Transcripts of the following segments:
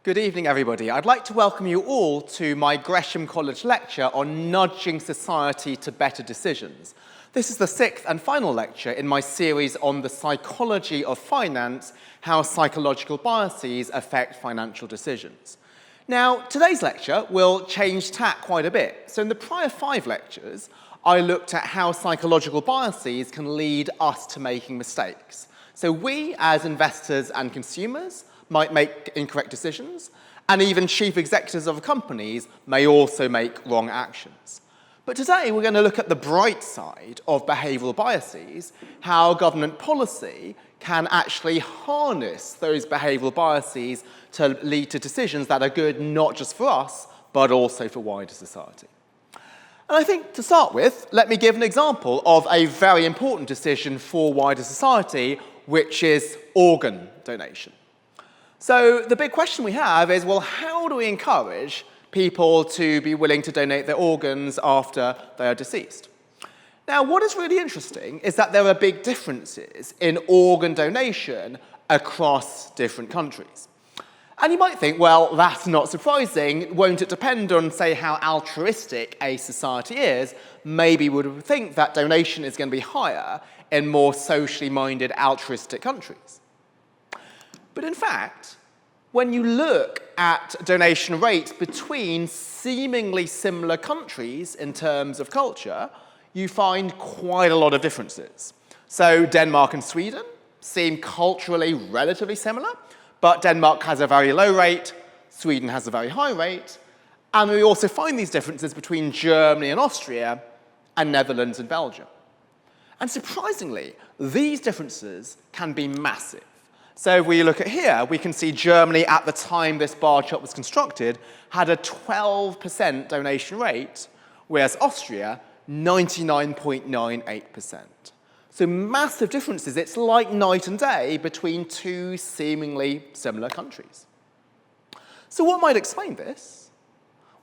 Good evening, everybody. I'd like to welcome you all to my Gresham College lecture on nudging society to better decisions. This is the sixth and final lecture in my series on the psychology of finance, how psychological biases affect financial decisions. Now, today's lecture will change tack quite a bit. So in the prior 5 lectures, I looked at how psychological biases can lead us to making mistakes. So we, as investors and consumers, might make incorrect decisions, and even chief executives of companies may also make wrong actions. But today we're going to look at the bright side of behavioural biases, how government policy can actually harness those behavioural biases to lead to decisions that are good not just for us, but also for wider society. And I think to start with, let me give an example of a very important decision for wider society, which is organ donation. So the big question we have is, well, how do we encourage people to be willing to donate their organs after they are deceased? Now, what is really interesting is that there are big differences in organ donation across different countries. And you might think, well, that's not surprising. Won't it depend on, say, how altruistic a society is? Maybe we would think that donation is going to be higher in more socially minded, altruistic countries. But in fact, when you look at donation rates between seemingly similar countries in terms of culture, you find quite a lot of differences. So Denmark and Sweden seem culturally relatively similar, but Denmark has a very low rate, Sweden has a very high rate, and we also find these differences between Germany and Austria and Netherlands and Belgium. And surprisingly, these differences can be massive. So if we look at here, we can see Germany at the time this bar chart was constructed had a 12% donation rate, whereas Austria, 99.98%. So massive differences. It's like night and day between two seemingly similar countries. So what might explain this?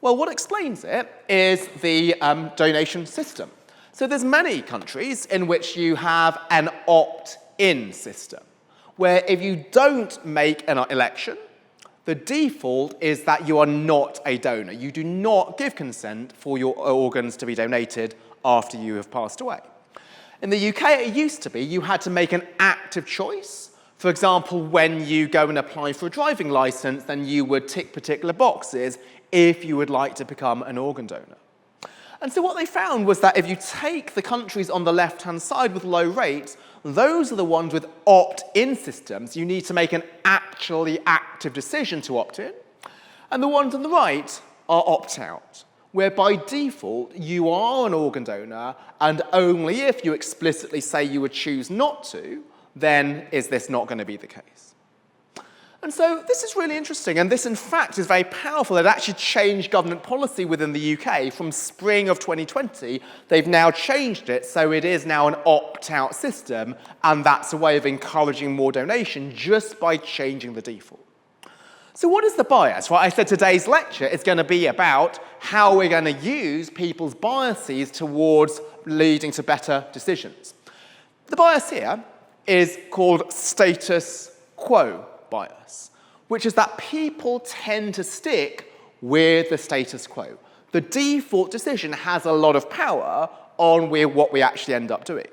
Well, what explains it is the donation system. So there's many countries in which you have an opt-in system, where if you don't make an election, the default is that you are not a donor. You do not give consent for your organs to be donated after you have passed away. In the UK, it used to be you had to make an active choice. For example, when you go and apply for a driving license, then you would tick particular boxes if you would like to become an organ donor. And so what they found was that if you take the countries on the left-hand side with low rates, those are the ones with opt-in systems. You need to make an actually active decision to opt in. And the ones on the right are opt-out, where by default you are an organ donor, and only if you explicitly say you would choose not to, then is this not going to be the case. And so this is really interesting, and this in fact is very powerful. It actually changed government policy within the UK. From spring of 2020, they've now changed it, so it is now an opt-out system, and that's a way of encouraging more donation just by changing the default. So what is the bias? Well, I said today's lecture is going to be about how we're going to use people's biases towards leading to better decisions. The bias here is called status quo bias, which is that people tend to stick with the status quo. The default decision has a lot of power on what we actually end up doing.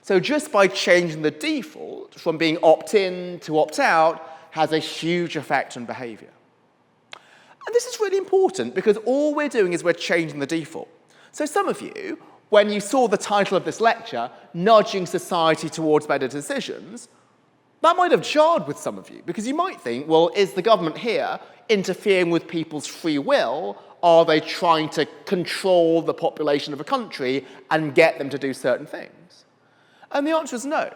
So just by changing the default from being opt-in to opt-out has a huge effect on behavior. And this is really important because all we're doing is we're changing the default. So some of you, when you saw the title of this lecture, Nudging Society Towards Better Decisions, that might have jarred with some of you, because you might think, well, is the government here interfering with people's free will? Are they trying to control the population of a country and get them to do certain things? And the answer is no.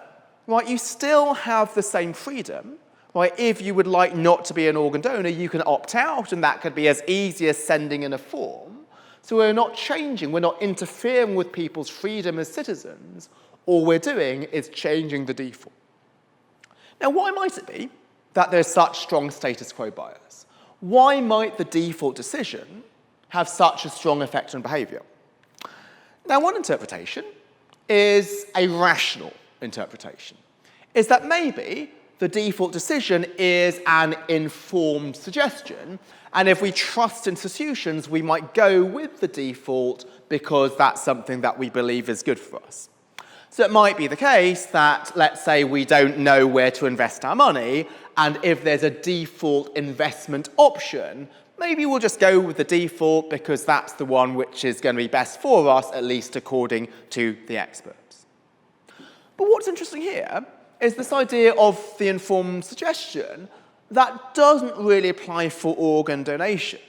Right? You still have the same freedom. Right? If you would like not to be an organ donor, you can opt out, and that could be as easy as sending in a form. So we're not changing, we're not interfering with people's freedom as citizens. All we're doing is changing the default. Now, why might it be that there's such strong status quo bias? Why might the default decision have such a strong effect on behavior? Now, one interpretation is a rational interpretation, is that maybe the default decision is an informed suggestion, and if we trust institutions, we might go with the default because that's something that we believe is good for us. So it might be the case that, let's say, we don't know where to invest our money, and if there's a default investment option, maybe we'll just go with the default because that's the one which is going to be best for us, at least according to the experts. But what's interesting here is this idea of the informed suggestion that doesn't really apply for organ donation.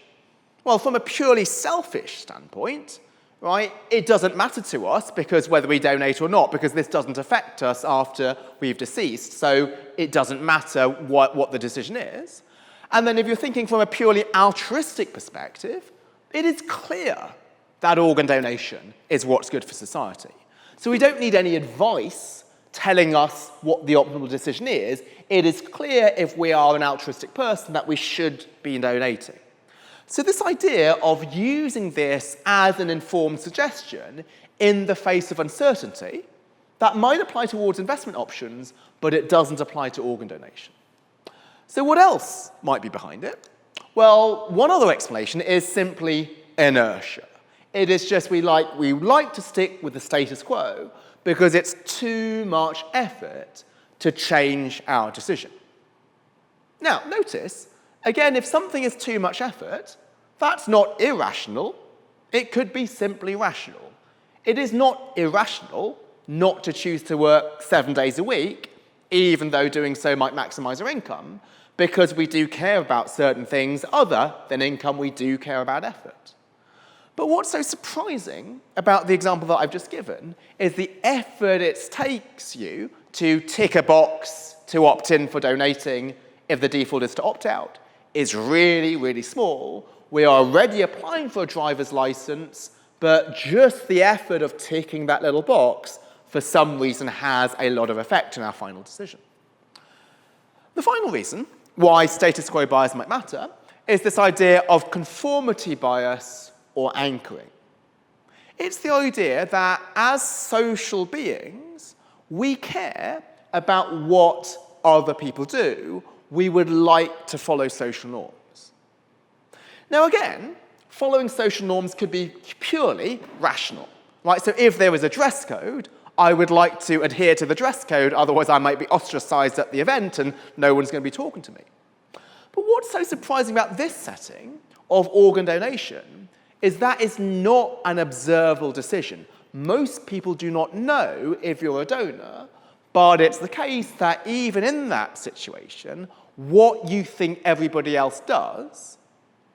Well, from a purely selfish standpoint, right, it doesn't matter to us because whether we donate or not, because this doesn't affect us after we've deceased, so it doesn't matter what the decision is. And then if you're thinking from a purely altruistic perspective, it is clear that organ donation is what's good for society. So we don't need any advice telling us what the optimal decision is. It is clear if we are an altruistic person that we should be donating. So this idea of using this as an informed suggestion in the face of uncertainty, that might apply towards investment options, but it doesn't apply to organ donation. So what else might be behind it? Well, one other explanation is simply inertia. It is just we like to stick with the status quo because it's too much effort to change our decision. Now, notice, again, if something is too much effort, that's not irrational. It could be simply rational. It is not irrational not to choose to work 7 days a week, even though doing so might maximize our income, because we do care about certain things other than income, we do care about effort. But what's so surprising about the example that I've just given is the effort it takes you to tick a box to opt in for donating if the default is to opt out is really, really small. We are already applying for a driver's license, but just the effort of ticking that little box for some reason has a lot of effect on our final decision. The final reason why status quo bias might matter is this idea of conformity bias or anchoring. It's the idea that as social beings, we care about what other people do. We would like to follow social norms. Now again, following social norms could be purely rational, right? So if there was a dress code, I would like to adhere to the dress code, otherwise I might be ostracized at the event and no one's going to be talking to me. But what's so surprising about this setting of organ donation is that it's not an observable decision. Most people do not know if you're a donor, but it's the case that even in that situation, what you think everybody else does,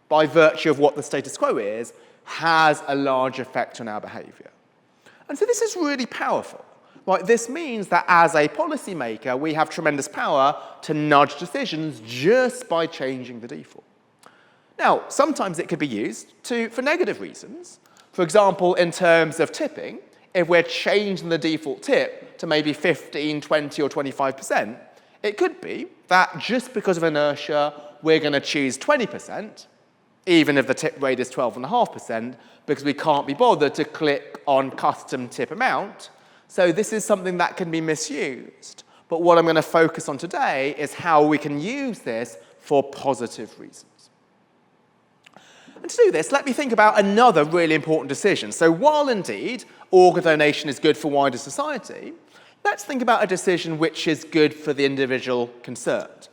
by virtue of what the status quo is, has a large effect on our behavior. And so this is really powerful. Right? This means that as a policymaker, we have tremendous power to nudge decisions just by changing the default. Now, sometimes it could be used for negative reasons. For example, in terms of tipping, if we're changing the default tip to maybe 15, 20, or 25%, it could be that just because of inertia, we're going to choose 20%, even if the tip rate is 12.5%, because we can't be bothered to click on custom tip amount. So this is something that can be misused. But what I'm going to focus on today is how we can use this for positive reasons. And to do this, let me think about another really important decision. So while indeed organ donation is good for wider society, let's think about a decision which is good for the individual concerned.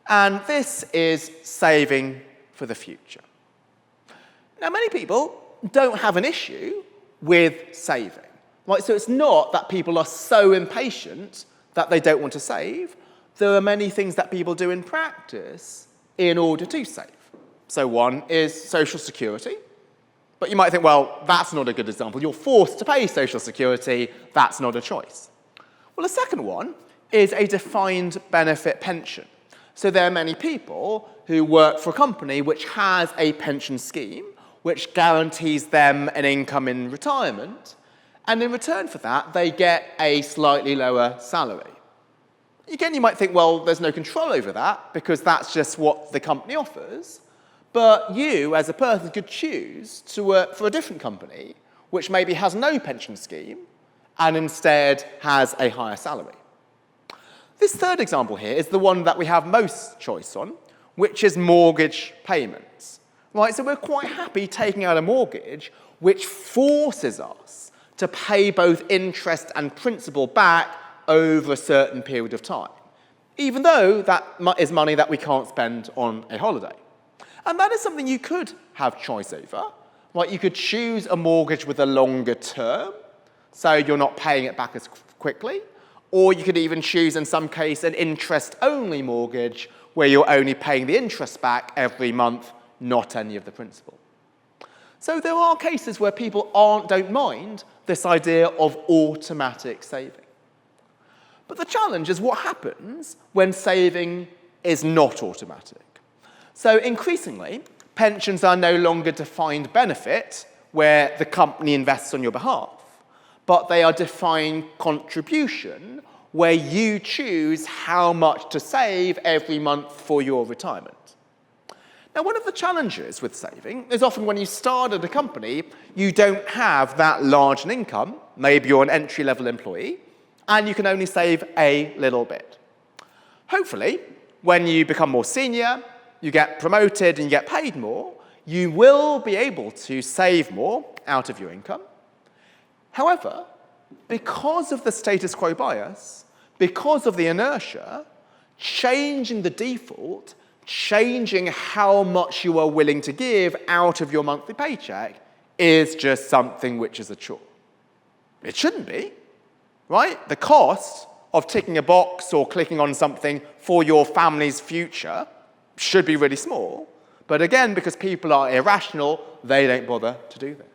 And this is saving for the future. Now, many people don't have an issue with saving. Right? So it's not that people are so impatient that they don't want to save. There are many things that people do in practice in order to save. So one is social security. But you might think, well, that's not a good example. You're forced to pay social security. That's not a choice. Well, the second one is a defined benefit pension. So there are many people who work for a company which has a pension scheme which guarantees them an income in retirement. And in return for that, they get a slightly lower salary. Again, you might think, well, there's no control over that because that's just what the company offers. But you, as a person, could choose to work for a different company which maybe has no pension scheme and instead has a higher salary. This third example here is the one that we have most choice on, which is mortgage payments. Right, so we're quite happy taking out a mortgage which forces us to pay both interest and principal back over a certain period of time, even though that is money that we can't spend on a holiday. And that is something you could have choice over. Right, you could choose a mortgage with a longer term, so you're not paying it back as quickly, or you could even choose, in some case, an interest-only mortgage where you're only paying the interest back every month, not any of the principal. So there are cases where people don't mind this idea of automatic saving. But the challenge is what happens when saving is not automatic. So increasingly, pensions are no longer defined benefit where the company invests on your behalf, but they are defined contribution where you choose how much to save every month for your retirement. Now, one of the challenges with saving is often when you start at a company, you don't have that large an income. Maybe you're an entry-level employee, and you can only save a little bit. Hopefully, when you become more senior, you get promoted and you get paid more, you will be able to save more out of your income. However, because of the status quo bias, because of the inertia, changing the default, changing how much you are willing to give out of your monthly paycheck is just something which is a chore. It shouldn't be, right? The cost of ticking a box or clicking on something for your family's future should be really small. But again, because people are irrational, they don't bother to do this.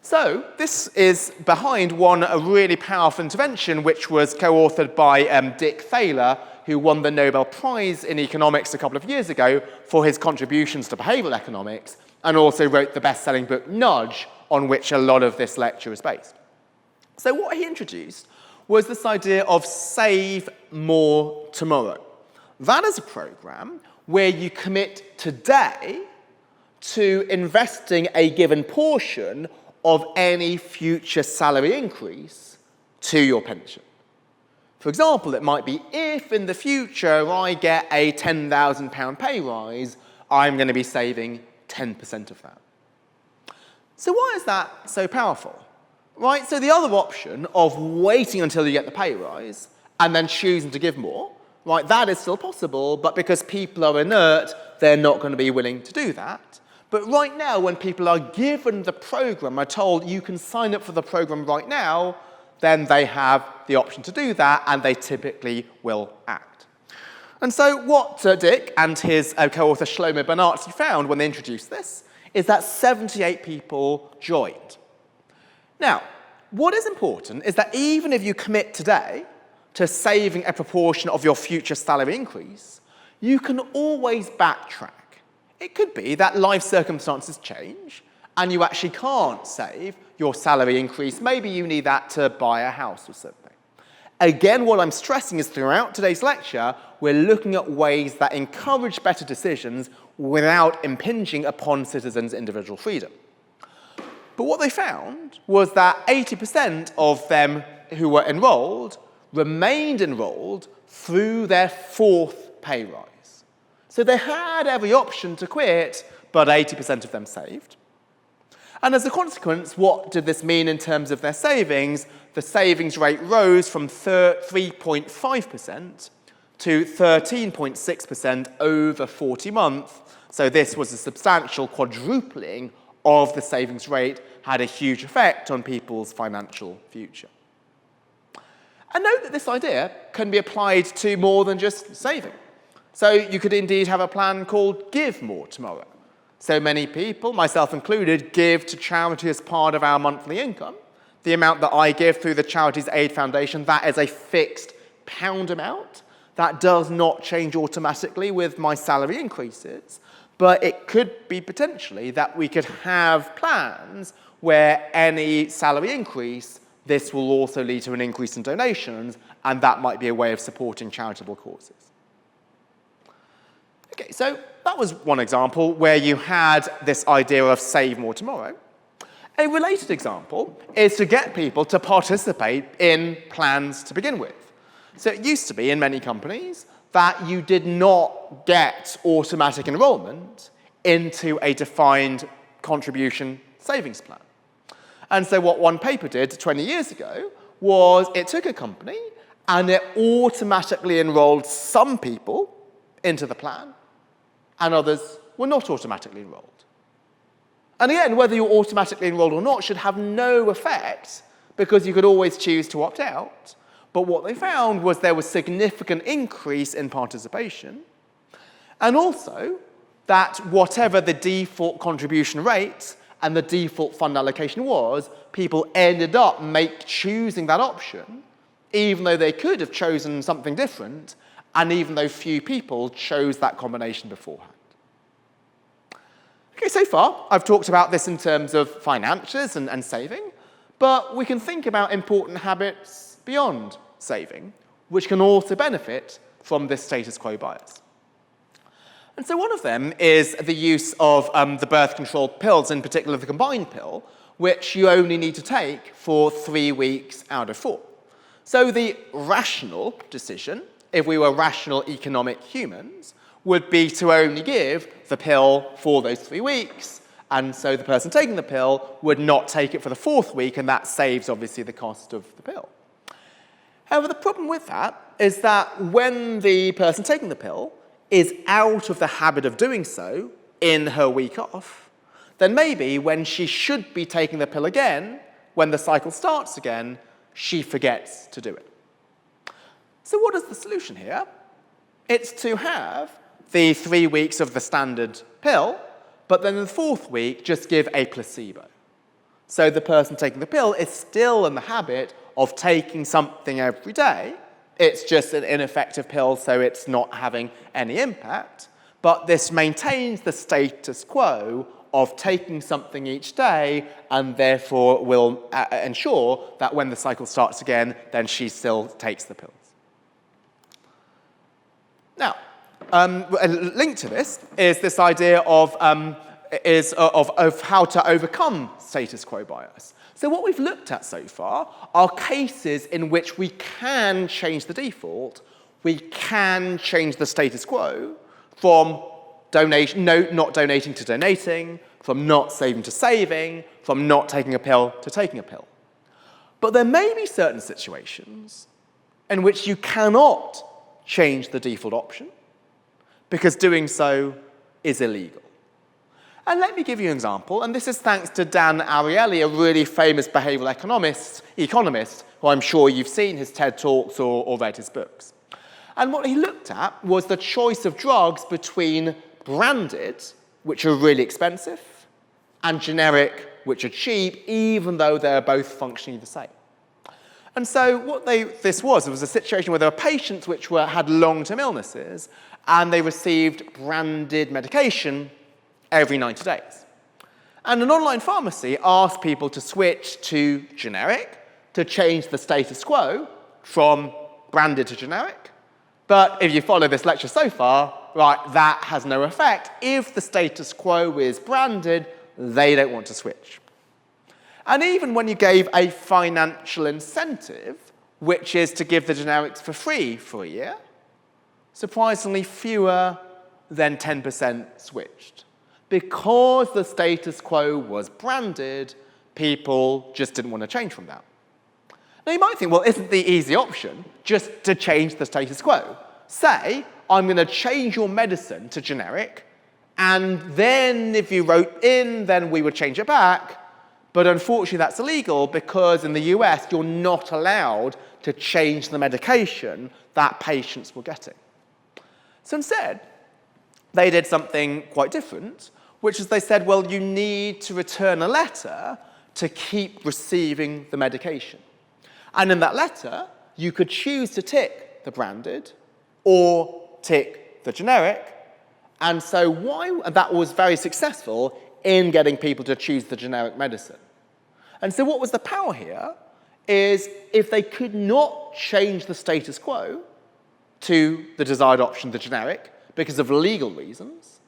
So this is behind a really powerful intervention which was co-authored by Dick Thaler, who won the Nobel Prize in economics a couple of years ago for his contributions to behavioral economics, and also wrote the best-selling book Nudge, on which a lot of this lecture is based. So what he introduced was this idea of Save More Tomorrow. That is a program where you commit today to investing a given portion of any future salary increase to your pension. For example, it might be if in the future I get a £10,000 pay rise, I'm going to be saving 10% of that. So why is that so powerful? Right, so the other option of waiting until you get the pay rise and then choosing to give more, right, that is still possible, but because people are inert, they're not going to be willing to do that. But right now, when people are given the program, are told you can sign up for the program right now, then they have the option to do that, and they typically will act. And so what Dick and his co-author Shlomo Bernartzi found when they introduced this is that 78 people joined. Now, what is important is that even if you commit today to saving a proportion of your future salary increase, you can always backtrack. It could be that life circumstances change and you actually can't save your salary increase. Maybe you need that to buy a house or something. Again, what I'm stressing is throughout today's lecture, we're looking at ways that encourage better decisions without impinging upon citizens' individual freedom. But what they found was that 80% of them who were enrolled remained enrolled through their fourth pay rise. So they had every option to quit, but 80% of them saved. And as a consequence, what did this mean in terms of their savings? The savings rate rose from 3.5% to 13.6% over 40 months. So this was a substantial quadrupling of the savings rate, had a huge effect on people's financial future. And note that this idea can be applied to more than just saving. So you could indeed have a plan called Give More Tomorrow. So many people, myself included, give to charity as part of our monthly income. The amount that I give through the Charities Aid Foundation, that is a fixed pound amount. That does not change automatically with my salary increases. But it could be potentially that we could have plans where any salary increase, this will also lead to an increase in donations, and that might be a way of supporting charitable causes. Okay, so that was one example where you had this idea of Save More Tomorrow. A related example is to get people to participate in plans to begin with. So it used to be in many companies that you did not get automatic enrollment into a defined contribution savings plan. And so what one paper did 20 years ago was it took a company and it automatically enrolled some people into the plan, and others were not automatically enrolled. And again, whether you're automatically enrolled or not should have no effect, because you could always choose to opt out. But what they found was there was significant increase in participation, and also that whatever the default contribution rate and the default fund allocation was, people ended up choosing that option, even though they could have chosen something different, and even though few people chose that combination beforehand. Okay, so far, I've talked about this in terms of finances and saving, but we can think about important habits beyond saving, which can also benefit from this status quo bias. And so one of them is the use of the birth control pills, in particular the combined pill, which you only need to take for 3 weeks out of 4. So the rational decision, if we were rational economic humans, would be to only give the pill for those 3 weeks, and so the person taking the pill would not take it for the 4th week, and that saves, obviously, the cost of the pill. However, the problem with that is that when the person taking the pill is out of the habit of doing so in her week off, then maybe when she should be taking the pill again, when the cycle starts again, she forgets to do it. So what is the solution here? It's to have the 3 weeks of the standard pill, but then in the 4th week, just give a placebo. So the person taking the pill is still in the habit of taking something every day. It's just an ineffective pill, so it's not having any impact. But this maintains the status quo of taking something each day, and therefore will ensure that when the cycle starts again, then she still takes the pills. Now, a link to this is this idea of how to overcome status quo bias. So what we've looked at so far are cases in which we can change the default, we can change the status quo from not donating to donating, from not saving to saving, from not taking a pill to taking a pill. But there may be certain situations in which you cannot change the default option, because doing so is illegal. And let me give you an example, and this is thanks to Dan Ariely, a really famous behavioral economist, who I'm sure you've seen his TED Talks or read his books. And what he looked at was the choice of drugs between branded, which are really expensive, and generic, which are cheap, even though they're both functionally the same. And so what this was a situation where there were patients which had long-term illnesses, and they received branded medication every 90 days. And an online pharmacy asked people to switch to generic to change the status quo from branded to generic. But if you follow this lecture so far, right, that has no effect. If the status quo is branded, they don't want to switch. And even when you gave a financial incentive, which is to give the generics for free for a year, surprisingly fewer than 10% switched. Because the status quo was branded, people just didn't want to change from that. Now you might think, well, isn't the easy option just to change the status quo? Say, I'm going to change your medicine to generic, and then if you wrote in, then we would change it back. But unfortunately, that's illegal because in the US, you're not allowed to change the medication that patients were getting. So instead, they did something quite different, which is they said, well, you need to return a letter to keep receiving the medication. And in that letter, you could choose to tick the branded or tick the generic. And so that was very successful in getting people to choose the generic medicine. And so what was the power here is if they could not change the status quo to the desired option, the generic, because of legal reasons,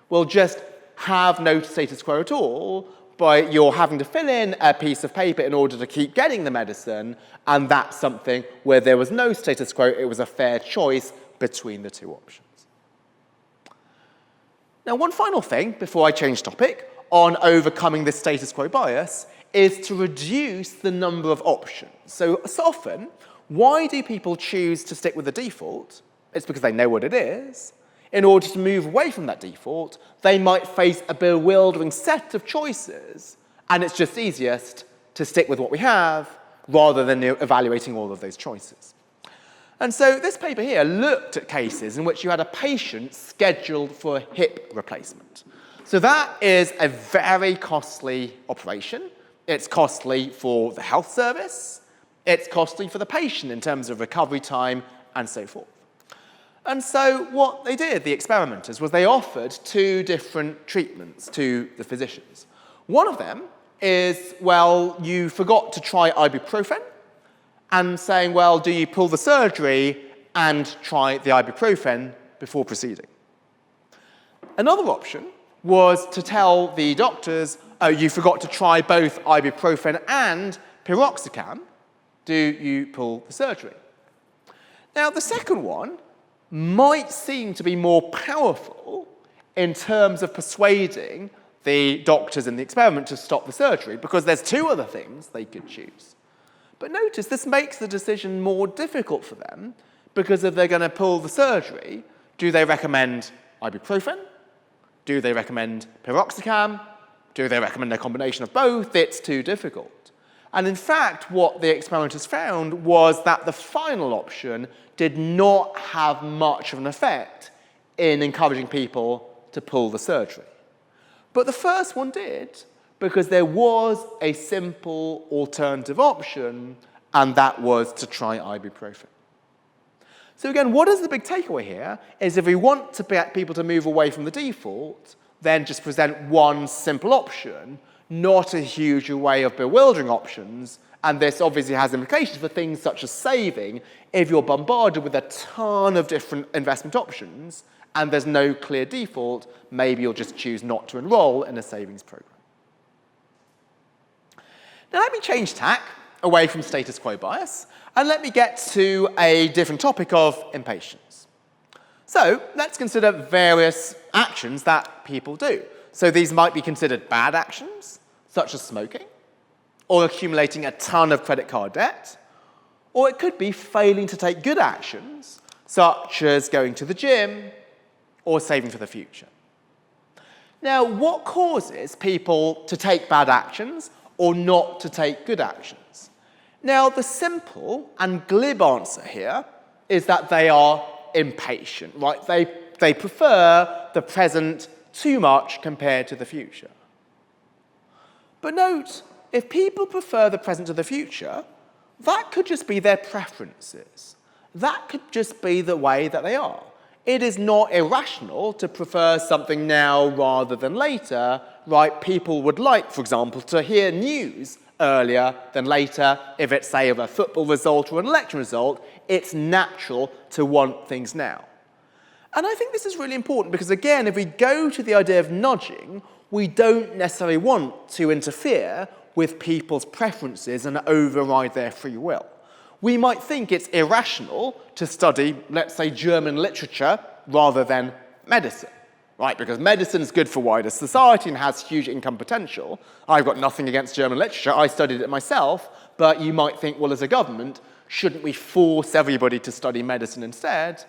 well, just have no status quo at all, but you're having to fill in a piece of paper in order to keep getting the medicine, and that's something where there was no status quo, it was a fair choice between the two options. Now, one final thing before I change topic on overcoming this status quo bias is to reduce the number of options. So often, why do people choose to stick with the default? It's because they know what it is. In order to move away from that default, they might face a bewildering set of choices, and it's just easiest to stick with what we have rather than evaluating all of those choices. And so this paper here looked at cases in which you had a patient scheduled for a hip replacement. So that is a very costly operation. It's costly for the health service. It's costly for the patient in terms of recovery time and so forth. And so what they did, the experimenters, was they offered two different treatments to the physicians. One of them is, well, you forgot to try ibuprofen, and saying, well, do you pull the surgery and try the ibuprofen before proceeding? Another option was to tell the doctors, oh, you forgot to try both ibuprofen and piroxicam. Do you pull the surgery? Now, the second one might seem to be more powerful in terms of persuading the doctors in the experiment to stop the surgery, because there's two other things they could choose. But notice this makes the decision more difficult for them, because if they're going to pull the surgery, do they recommend ibuprofen? Do they recommend piroxicam? Do they recommend a combination of both? It's too difficult. And in fact, what the experimenters found was that the final option did not have much of an effect in encouraging people to pull the surgery. But the first one did, because there was a simple alternative option, and that was to try ibuprofen. So again, what is the big takeaway here is if we want to get people to move away from the default, then just present one simple option, not a huge array of bewildering options. And this obviously has implications for things such as saving. If you're bombarded with a ton of different investment options and there's no clear default, maybe you'll just choose not to enroll in a savings program. Now let me change tack away from status quo bias, and let me get to a different topic of impatience. So let's consider various actions that people do. So these might be considered bad actions, such as smoking, or accumulating a ton of credit card debt, or it could be failing to take good actions, such as going to the gym or saving for the future. Now, what causes people to take bad actions or not to take good actions? Now, the simple and glib answer here is that they are impatient, right? They prefer the present too much compared to the future. But note, if people prefer the present to the future, that could just be their preferences. That could just be the way that they are. It is not irrational to prefer something now rather than later, right? People would like, for example, to hear news earlier than later. If it's, say, of a football result or an election result, it's natural to want things now. And I think this is really important because, again, if we go to the idea of nudging, we don't necessarily want to interfere with people's preferences and override their free will. We might think it's irrational to study, let's say, German literature rather than medicine, right? Because medicine is good for wider society and has huge income potential. I've got nothing against German literature. I studied it myself. But you might think, well, as a government, shouldn't we force everybody to study medicine instead?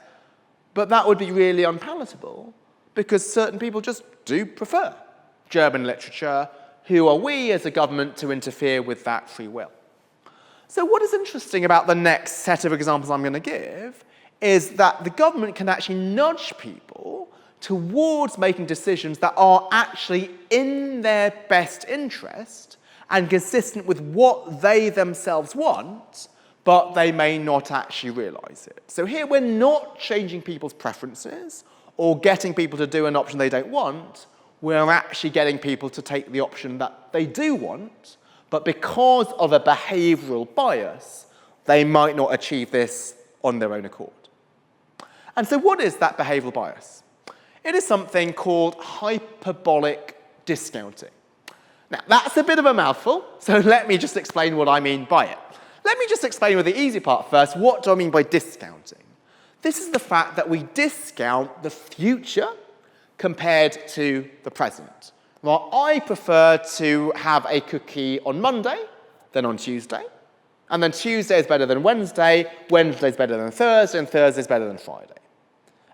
But that would be really unpalatable because certain people just do prefer German literature. Who are we as a government to interfere with that free will? So what is interesting about the next set of examples I'm going to give is that the government can actually nudge people towards making decisions that are actually in their best interest and consistent with what they themselves want, but they may not actually realize it. So here we're not changing people's preferences or getting people to do an option they don't want. We're actually getting people to take the option that they do want, but because of a behavioral bias, they might not achieve this on their own accord. And so what is that behavioral bias? It is something called hyperbolic discounting. Now, that's a bit of a mouthful, so let me just explain what I mean by it. Let me just explain with the easy part first. What do I mean by discounting? This is the fact that we discount the future compared to the present. Well, I prefer to have a cookie on Monday than on Tuesday. And then Tuesday is better than Wednesday, Wednesday is better than Thursday, and Thursday is better than Friday.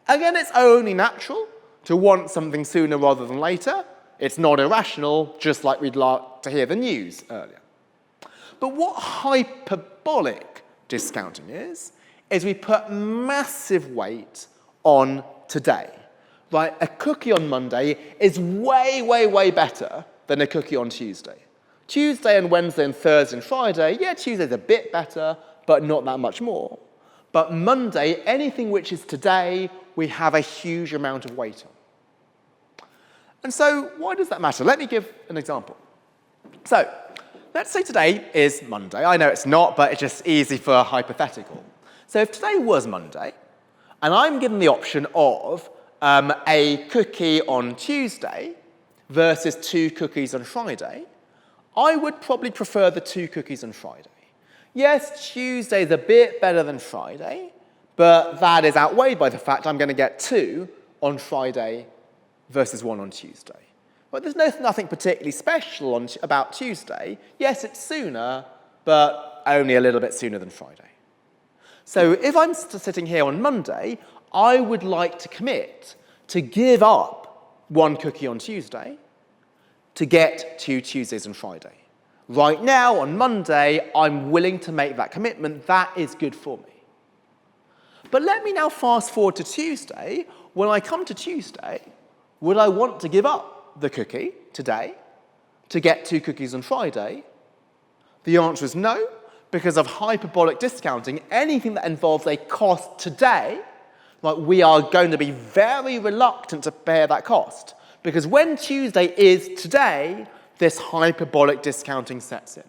Again, it's only natural to want something sooner rather than later. It's not irrational, just like we'd like to hear the news earlier. But what hyperbolic discounting is we put massive weight on today. Right? A cookie on Monday is way, way, way better than a cookie on Tuesday. Tuesday and Wednesday and Thursday and Friday, yeah, Tuesday's a bit better, but not that much more. But Monday, anything which is today, we have a huge amount of weight on. And so why does that matter? Let me give an example. So let's say today is Monday. I know it's not, but it's just easy for a hypothetical. So if today was Monday, and I'm given the option of a cookie on Tuesday versus 2 cookies on Friday, I would probably prefer the 2 cookies on Friday. Yes, Tuesday is a bit better than Friday, but that is outweighed by the fact I'm going to get 2 on Friday versus 1 on Tuesday. But there's nothing particularly special about Tuesday. Yes, it's sooner, but only a little bit sooner than Friday. So if I'm sitting here on Monday, I would like to commit to give up 1 cookie on Tuesday to get 2 Tuesdays and Friday. Right now, on Monday, I'm willing to make that commitment. That is good for me. But let me now fast forward to Tuesday. When I come to Tuesday, would I want to give up the cookie today to get 2 cookies on Friday? The answer is no, because of hyperbolic discounting. Anything that involves a cost today, like, we are going to be very reluctant to bear that cost. Because when Tuesday is today, this hyperbolic discounting sets in.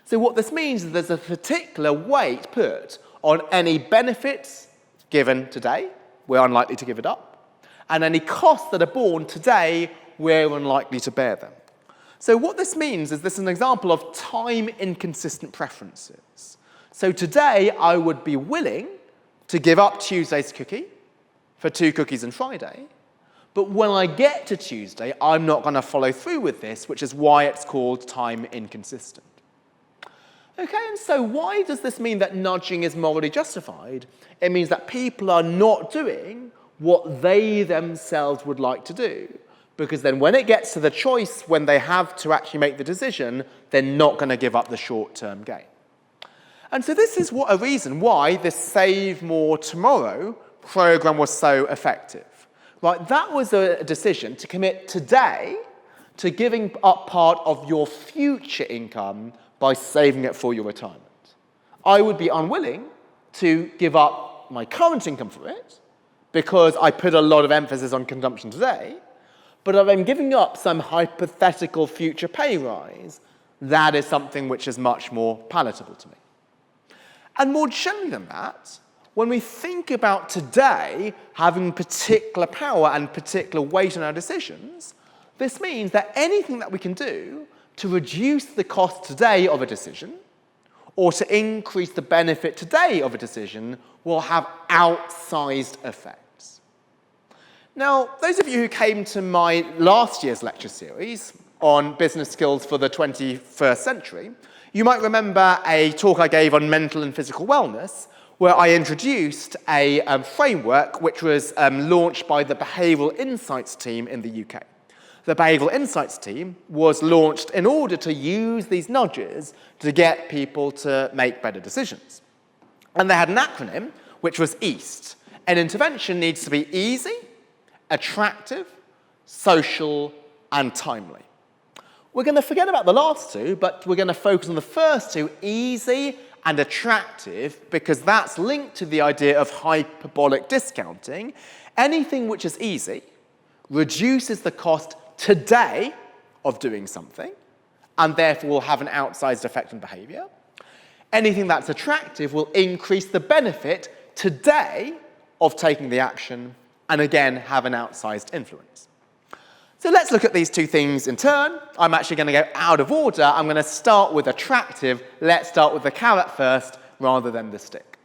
So what this means is there's a particular weight put on any benefits given today, we're unlikely to give it up, and any costs that are borne today, we're unlikely to bear them. So what this means is this is an example of time-inconsistent preferences. So today, I would be willing to give up Tuesday's cookie for 2 cookies on Friday, but when I get to Tuesday, I'm not going to follow through with this, which is why it's called time inconsistent. Okay, and so why does this mean that nudging is morally justified? It means that people are not doing what they themselves would like to do, because then when it gets to the choice, when they have to actually make the decision, they're not going to give up the short-term gain. And so this is a reason why this Save More Tomorrow program was so effective. Right, that was a decision to commit today to giving up part of your future income by saving it for your retirement. I would be unwilling to give up my current income for it because I put a lot of emphasis on consumption today, but if I'm giving up some hypothetical future pay rise, that is something which is much more palatable to me. And more generally than that, when we think about today having particular power and particular weight in our decisions, this means that anything that we can do to reduce the cost today of a decision or to increase the benefit today of a decision will have outsized effects. Now, those of you who came to my last year's lecture series on business skills for the 21st century, you might remember a talk I gave on mental and physical wellness, where I introduced a framework which was launched by the Behavioural Insights team in the UK. The Behavioural Insights team was launched in order to use these nudges to get people to make better decisions. And they had an acronym, which was EAST. An intervention needs to be easy, attractive, social, and timely. We're going to forget about the last 2, but we're going to focus on the first 2, easy and attractive, because that's linked to the idea of hyperbolic discounting. Anything which is easy reduces the cost today of doing something, and therefore will have an outsized effect on behavior. Anything that's attractive will increase the benefit today of taking the action, and again have an outsized influence. So let's look at these two things in turn. I'm actually going to go out of order. I'm going to start with attractive. Let's start with the carrot first rather than the stick.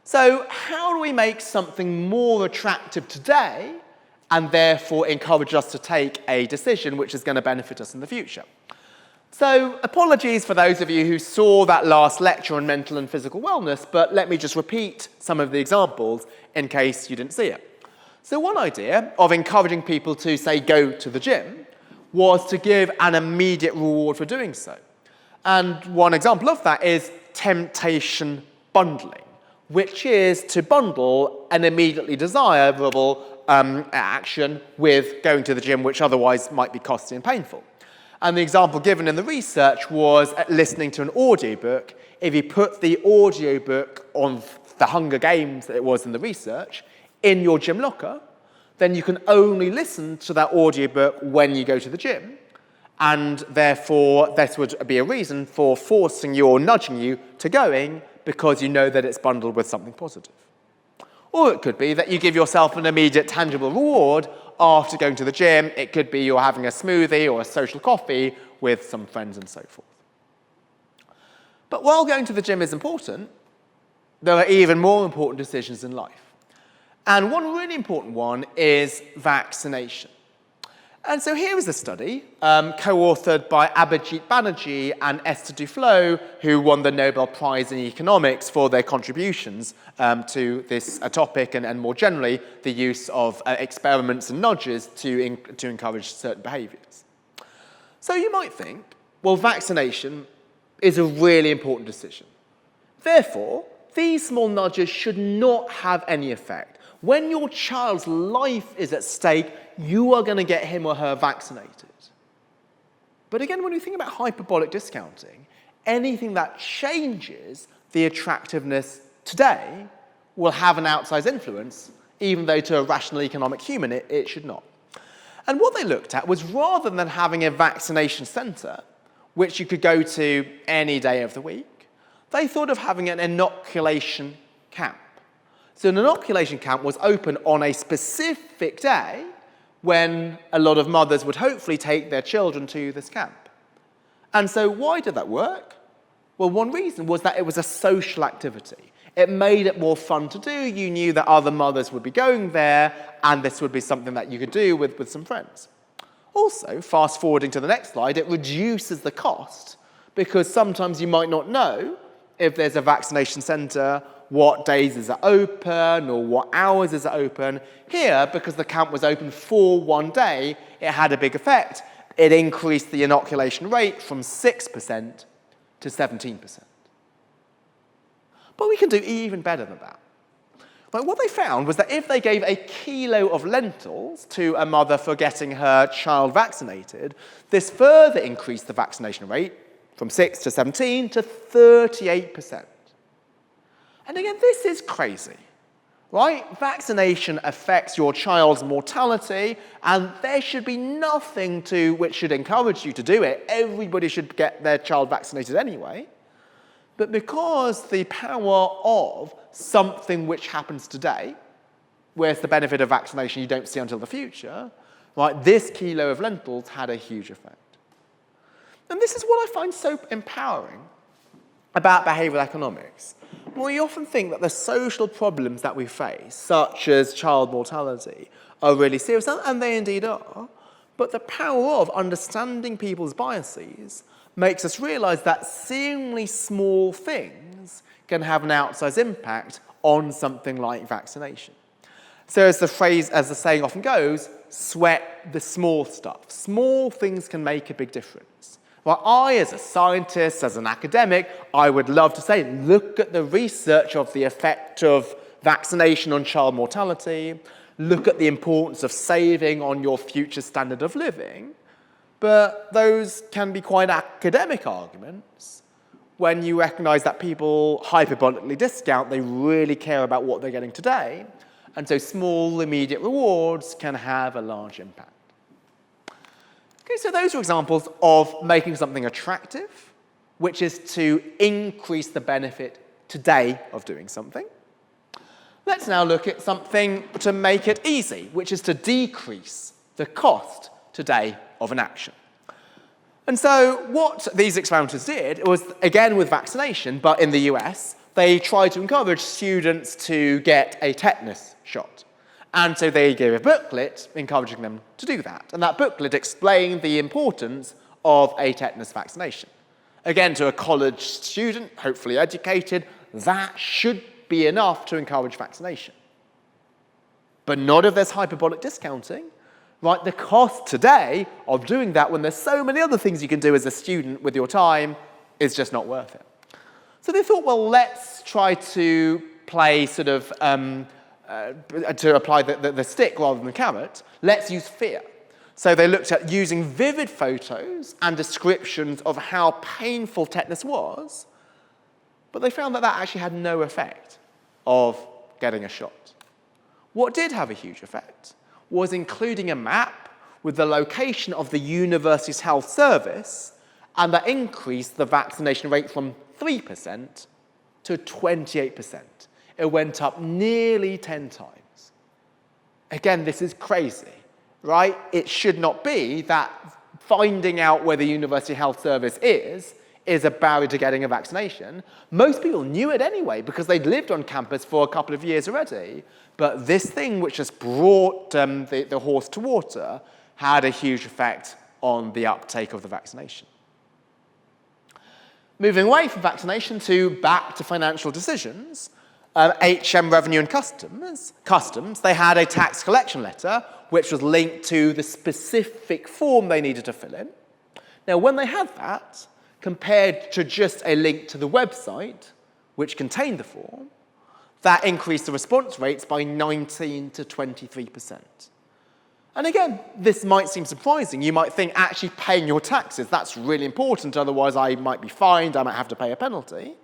So how do we make something more attractive today and therefore encourage us to take a decision which is going to benefit us in the future? So apologies for those of you who saw that last lecture on mental and physical wellness, but let me just repeat some of the examples in case you didn't see it. So one idea of encouraging people to, say, go to the gym was to give an immediate reward for doing so. And one example of that is temptation bundling, which is to bundle an immediately desirable action with going to the gym, which otherwise might be costly and painful. And the example given in the research was listening to an audiobook. If you put the audiobook on the Hunger Games that it was in the research in your gym locker, then you can only listen to that audiobook when you go to the gym. And therefore, this would be a reason for forcing you or nudging you to going because you know that it's bundled with something positive. Or it could be that you give yourself an immediate tangible reward after going to the gym. It could be you're having a smoothie or a social coffee with some friends and so forth. But while going to the gym is important, there are even more important decisions in life. And one really important one is vaccination. And so here is a study co-authored by Abhijit Banerjee and Esther Duflo, who won the Nobel Prize in Economics for their contributions to this topic and more generally the use of experiments and nudges to encourage certain behaviours. So you might think, well, vaccination is a really important decision. Therefore, these small nudges should not have any effect. When your child's life is at stake, you are going to get him or her vaccinated. But again, when you think about hyperbolic discounting, anything that changes the attractiveness today will have an outsized influence, even though to a rational economic human it should not. And what they looked at was rather than having a vaccination centre, which you could go to any day of the week, they thought of having an inoculation camp. So an inoculation camp was open on a specific day when a lot of mothers would hopefully take their children to this camp. And so why did that work? Well, one reason was that it was a social activity. It made it more fun to do. You knew that other mothers would be going there, and this would be something that you could do with some friends. Also, fast forwarding to the next slide, it reduces the cost because sometimes you might not know if there's a vaccination centre, what days is it open or what hours is it open. Here, because the camp was open for one day, it had a big effect. It increased the inoculation rate from 6% to 17%. But we can do even better than that. But what they found was that if they gave a kilo of lentils to a mother for getting her child vaccinated, this further increased the vaccination rate from 6 to 17 to 38%. And again, this is crazy, right? Vaccination affects your child's mortality, and there should be nothing which should encourage you to do it. Everybody should get their child vaccinated anyway. But because the power of something which happens today, where's the benefit of vaccination you don't see until the future, right? This kilo of lentils had a huge effect. And this is what I find so empowering about behavioural economics. We often think that the social problems that we face, such as child mortality, are really serious, and they indeed are. But the power of understanding people's biases makes us realise that seemingly small things can have an outsized impact on something like vaccination. So as the saying often goes, sweat the small stuff. Small things can make a big difference. Well, I, as a scientist, as an academic, I would love to say, look at the research of the effect of vaccination on child mortality, look at the importance of saving on your future standard of living, but those can be quite academic arguments when you recognise that people hyperbolically discount, they really care about what they're getting today, and so small immediate rewards can have a large impact. Okay, so those are examples of making something attractive, which is to increase the benefit today of doing something. Let's now look at something to make it easy, which is to decrease the cost today of an action. And so what these experimenters did was, again with vaccination, but in the US, they tried to encourage students to get a tetanus shot. And so they gave a booklet encouraging them to do that. And that booklet explained the importance of a tetanus vaccination. Again, to a college student, hopefully educated, that should be enough to encourage vaccination. But not if there's hyperbolic discounting. Right, the cost today of doing that when there's so many other things you can do as a student with your time is just not worth it. So they thought, well, let's try to play sort of, to apply the stick rather than the carrot, let's use fear. So they looked at using vivid photos and descriptions of how painful tetanus was, but they found that that actually had no effect of getting a shot. What did have a huge effect was including a map with the location of the university's health service, and that increased the vaccination rate from 3% to 28%. It went up nearly 10 times. Again, this is crazy, right? It should not be that finding out where the university health service is a barrier to getting a vaccination. Most people knew it anyway because they'd lived on campus for a couple of years already. But this thing which just brought the horse to water had a huge effect on the uptake of the vaccination. Moving away from vaccination back to financial decisions, HM Revenue and Customs, they had a tax collection letter which was linked to the specific form they needed to fill in. Now, when they had that, compared to just a link to the website, which contained the form, that increased the response rates by 19 to 23%. And again, this might seem surprising. You might think actually paying your taxes, that's really important, otherwise I might be fined, I might have to pay a penalty.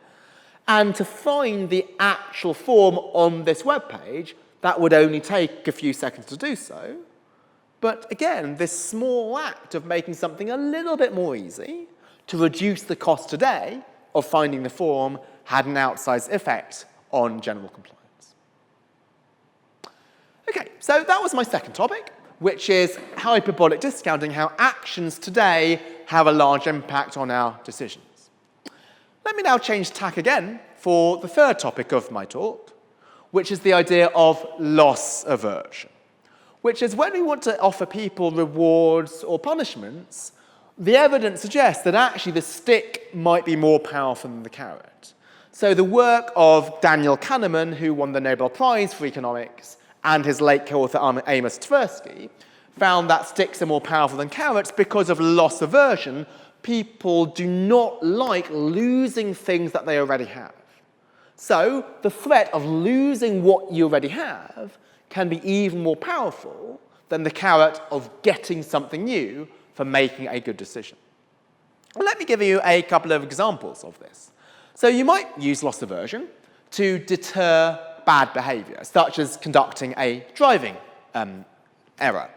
And to find the actual form on this webpage, that would only take a few seconds to do so. But again, this small act of making something a little bit more easy to reduce the cost today of finding the form had an outsized effect on general compliance. Okay, so that was my second topic, which is hyperbolic discounting, how actions today have a large impact on our decisions. Let me now change tack again for the third topic of my talk, which is the idea of loss aversion, which is when we want to offer people rewards or punishments, the evidence suggests that actually the stick might be more powerful than the carrot. So the work of Daniel Kahneman, who won the Nobel Prize for economics, and his late co-author Amos Tversky, found that sticks are more powerful than carrots because of loss aversion. People do not like losing things that they already have. So the threat of losing what you already have can be even more powerful than the carrot of getting something new for making a good decision. Well, let me give you a couple of examples of this. So you might use loss aversion to deter bad behavior, such as conducting a driving error.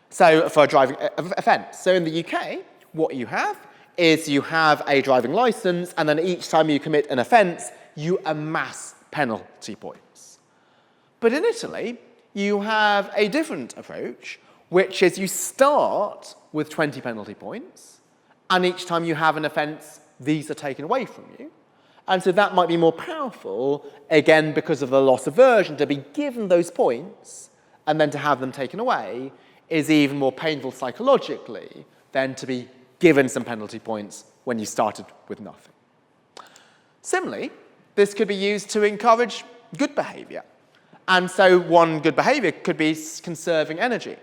So for a driving offence. So in the UK, what you have is you have a driving licence, and then each time you commit an offence, you amass penalty points. But in Italy, you have a different approach, which is you start with 20 penalty points, and each time you have an offence, these are taken away from you. And so that might be more powerful, again, because of the loss aversion, to be given those points, and then to have them taken away is even more painful psychologically than to be given some penalty points when you started with nothing. Similarly, this could be used to encourage good behavior. And so one good behavior could be conserving energy.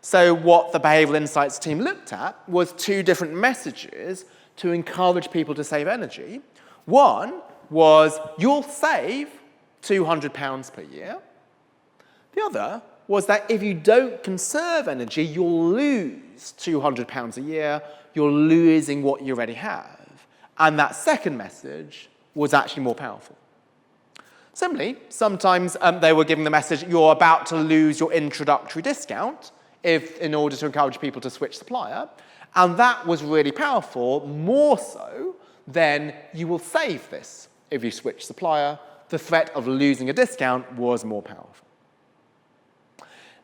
So what the behavioral insights team looked at was two different messages to encourage people to save energy. One was, you'll save £200 per year. The other was that if you don't conserve energy, you'll lose £200 a year. You're losing what you already have. And that second message was actually more powerful. Similarly, sometimes they were giving the message, you're about to lose your introductory discount in order to encourage people to switch supplier. And that was really powerful, more so than you will save this if you switch supplier. The threat of losing a discount was more powerful.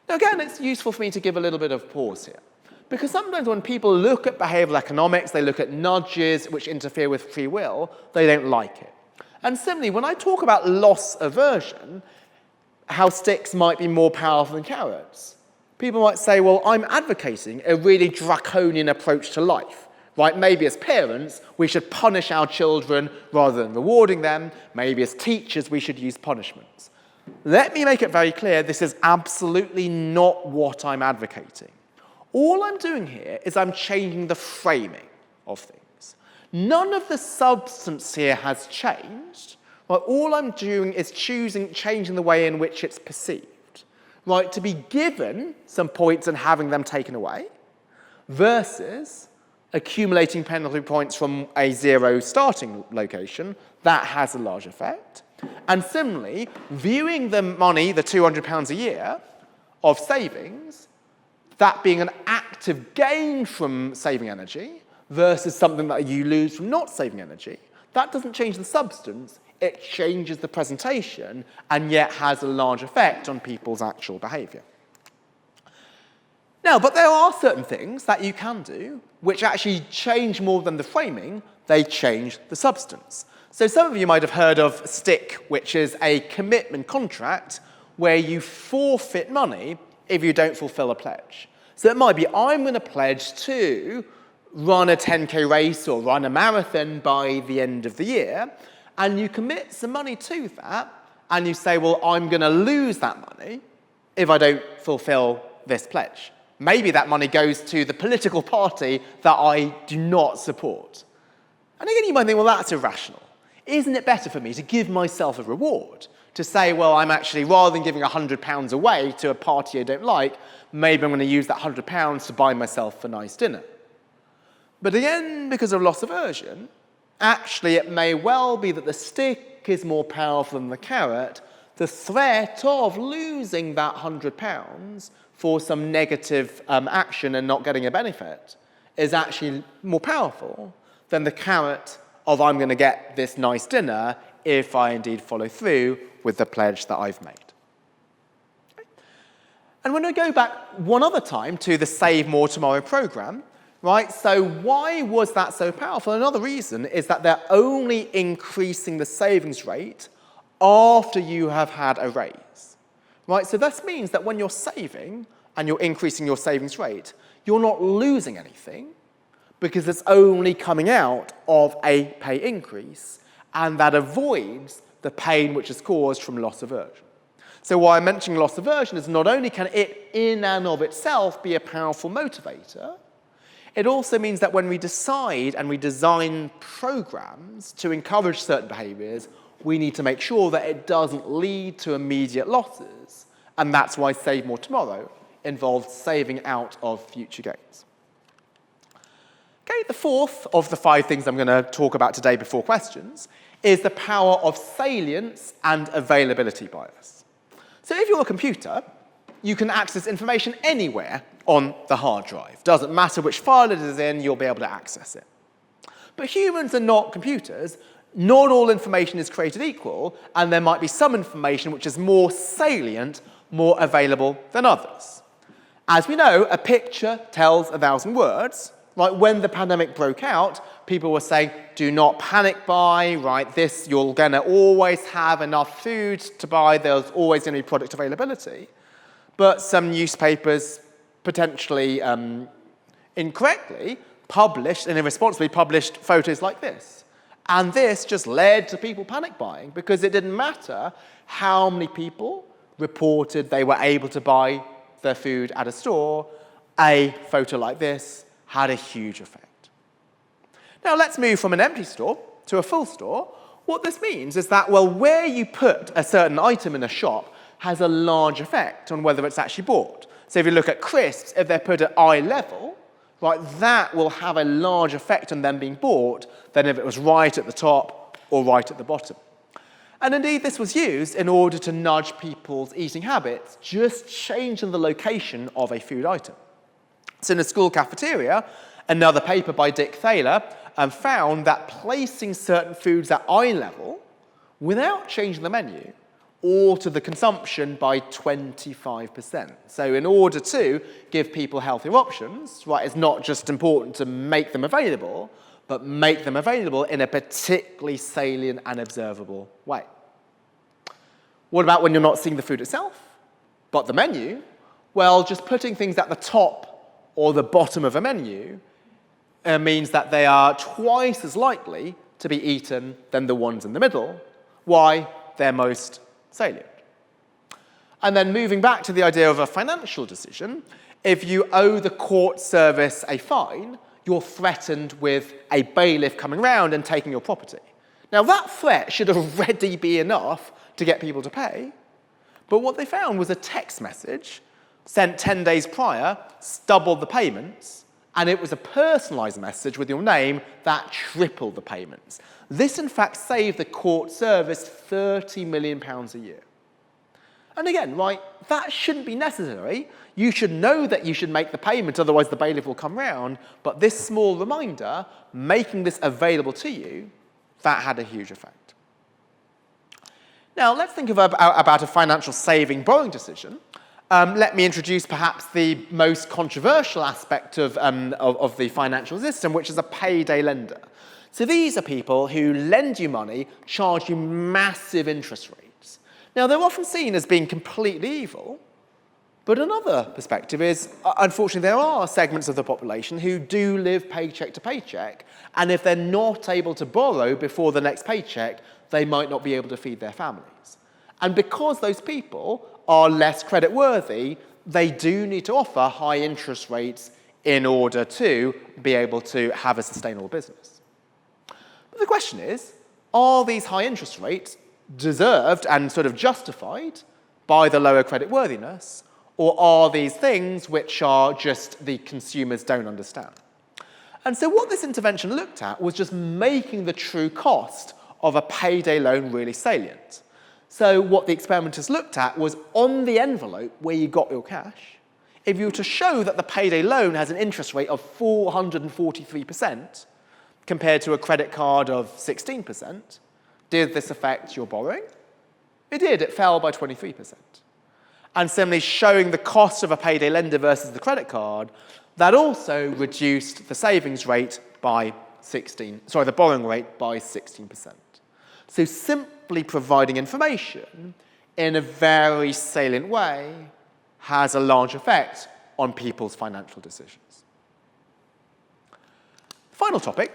Now again, it's useful for me to give a little bit of pause here, Because sometimes when people look at behavioral economics, they look at nudges which interfere with free will, they don't like it. And similarly, when I talk about loss aversion, how sticks might be more powerful than carrots, people might say, well, I'm advocating a really draconian approach to life. Right? Maybe as parents, we should punish our children rather than rewarding them. Maybe as teachers, we should use punishments. Let me make it very clear, this is absolutely not what I'm advocating. All I'm doing here is I'm changing the framing of things. None of the substance here has changed. Right? All I'm doing is changing the way in which it's perceived. Right? To be given some points and having them taken away versus accumulating penalty points from a zero starting location, that has a large effect. And similarly, viewing the money, the £200 a year of savings, that being an active gain from saving energy versus something that you lose from not saving energy, that doesn't change the substance, it changes the presentation and yet has a large effect on people's actual behaviour. Now, but there are certain things that you can do which actually change more than the framing, they change the substance. So some of you might have heard of stick, which is a commitment contract where you forfeit money if you don't fulfill a pledge. So it might be, I'm going to pledge to run a 10K race or run a marathon by the end of the year, and you commit some money to that, and you say, well, I'm going to lose that money if I don't fulfill this pledge. Maybe that money goes to the political party that I do not support. And again, you might think, well, that's irrational. Isn't it better for me to give myself a reward? To say, well, I'm actually, rather than giving £100 away to a party I don't like, maybe I'm going to use that £100 to buy myself a nice dinner. But again, because of loss aversion, actually it may well be that the stick is more powerful than the carrot. The threat of losing that £100 for some negative action and not getting a benefit is actually more powerful than the carrot of I'm going to get this nice dinner if I indeed follow through with the pledge that I've made. Okay. And when I go back one other time to the Save More Tomorrow program, right, so why was that so powerful? Another reason is that they're only increasing the savings rate after you have had a raise. Right, so this means that when you're saving and you're increasing your savings rate, you're not losing anything because it's only coming out of a pay increase, and that avoids the pain which is caused from loss aversion. So why I'm mentioning loss aversion is not only can it in and of itself be a powerful motivator, it also means that when we decide and we design programs to encourage certain behaviours, we need to make sure that it doesn't lead to immediate losses. And that's why Save More Tomorrow involves saving out of future gains. Okay, the fourth of the 5 things I'm going to talk about today before questions is the power of salience and availability bias. So if you're a computer, you can access information anywhere on the hard drive. Doesn't matter which file it is in, you'll be able to access it. But humans are not computers. Not all information is created equal, and there might be some information which is more salient, more available than others. As we know, a picture tells 1,000 words. Right, when the pandemic broke out, people were saying, do not panic buy, right, you're going to always have enough food to buy, there's always going to be product availability. But some newspapers potentially incorrectly published and irresponsibly published photos like this. And this just led to people panic buying because it didn't matter how many people reported they were able to buy their food at a store. A photo like this had a huge effect. Now let's move from an empty store to a full store. What this means is that, well, where you put a certain item in a shop has a large effect on whether it's actually bought. So if you look at crisps, if they're put at eye level, right, that will have a large effect on them being bought than if it was right at the top or right at the bottom. And indeed, this was used in order to nudge people's eating habits, just changing the location of a food item. So in a school cafeteria, another paper by Dick Thaler found that placing certain foods at eye level without changing the menu alter the consumption by 25%. So in order to give people healthier options, right, it's not just important to make them available, but make them available in a particularly salient and observable way. What about when you're not seeing the food itself, but the menu? Well, just putting things at the top or the bottom of a menu means that they are twice as likely to be eaten than the ones in the middle. Why? They're most salient. And then moving back to the idea of a financial decision, if you owe the court service a fine, you're threatened with a bailiff coming round and taking your property. Now, that threat should already be enough to get people to pay, but what they found was a text message sent 10 days prior, doubled the payments, and it was a personalised message with your name that tripled the payments. This, in fact, saved the court service £30 million a year. And again, right, that shouldn't be necessary. You should know that you should make the payment, otherwise the bailiff will come round. But this small reminder, making this available to you, that had a huge effect. Now, let's think about a financial saving borrowing decision. Let me introduce perhaps the most controversial aspect of the financial system, which is a payday lender. So these are people who lend you money, charge you massive interest rates. Now, they're often seen as being completely evil, but another perspective is, unfortunately, there are segments of the population who do live paycheck to paycheck, and if they're not able to borrow before the next paycheck, they might not be able to feed their families. And because those people are less creditworthy, they do need to offer high interest rates in order to be able to have a sustainable business. But the question is, are these high interest rates deserved and sort of justified by the lower creditworthiness, or are these things which are just the consumers don't understand? And so what this intervention looked at was just making the true cost of a payday loan really salient. So what the experimenters looked at was on the envelope where you got your cash, if you were to show that the payday loan has an interest rate of 443% compared to a credit card of 16%, did this affect your borrowing? It did. It fell by 23%. And similarly, showing the cost of a payday lender versus the credit card, that also reduced the savings rate by the borrowing rate by 16%. So simply providing information in a very salient way has a large effect on people's financial decisions. The final topic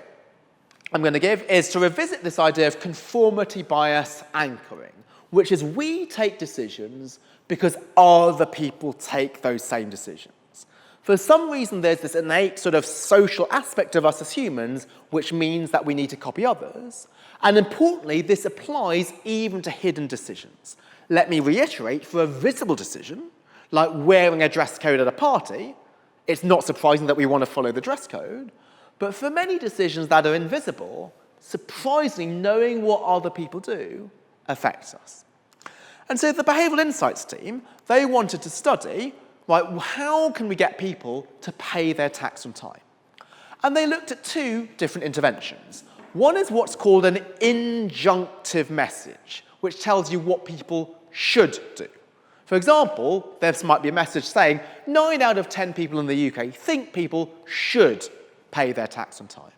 I'm going to give is to revisit this idea of conformity bias anchoring, which is we take decisions because other people take those same decisions. For some reason, there's this innate sort of social aspect of us as humans, which means that we need to copy others. And importantly, this applies even to hidden decisions. Let me reiterate, for a visible decision, like wearing a dress code at a party, it's not surprising that we want to follow the dress code. But for many decisions that are invisible, surprisingly, knowing what other people do affects us. And so the behavioural insights team, they wanted to study, right, how can we get people to pay their tax on time? And they looked at two different interventions. One is what's called an injunctive message, which tells you what people should do. For example, there might be a message saying 9 out of 10 people in the UK think people should pay their tax on time.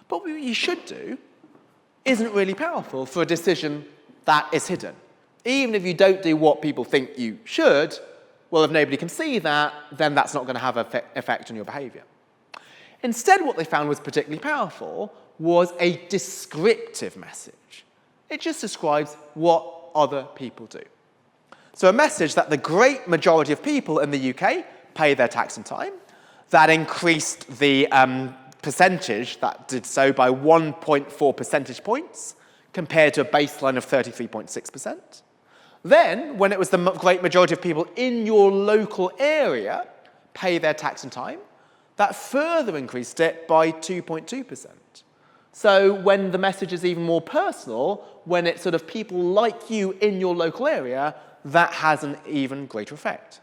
But what you should do isn't really powerful for a decision that is hidden. Even if you don't do what people think you should, well, if nobody can see that, then that's not going to have an effect on your behaviour. Instead, what they found was particularly powerful was a descriptive message. It just describes what other people do. So a message that the great majority of people in the UK pay their tax on time, that increased the percentage that did so by 1.4 percentage points compared to a baseline of 33.6%. Then, when it was the great majority of people in your local area pay their tax on time, that further increased it by 2.2%. So when the message is even more personal, when it's sort of people like you in your local area, that has an even greater effect.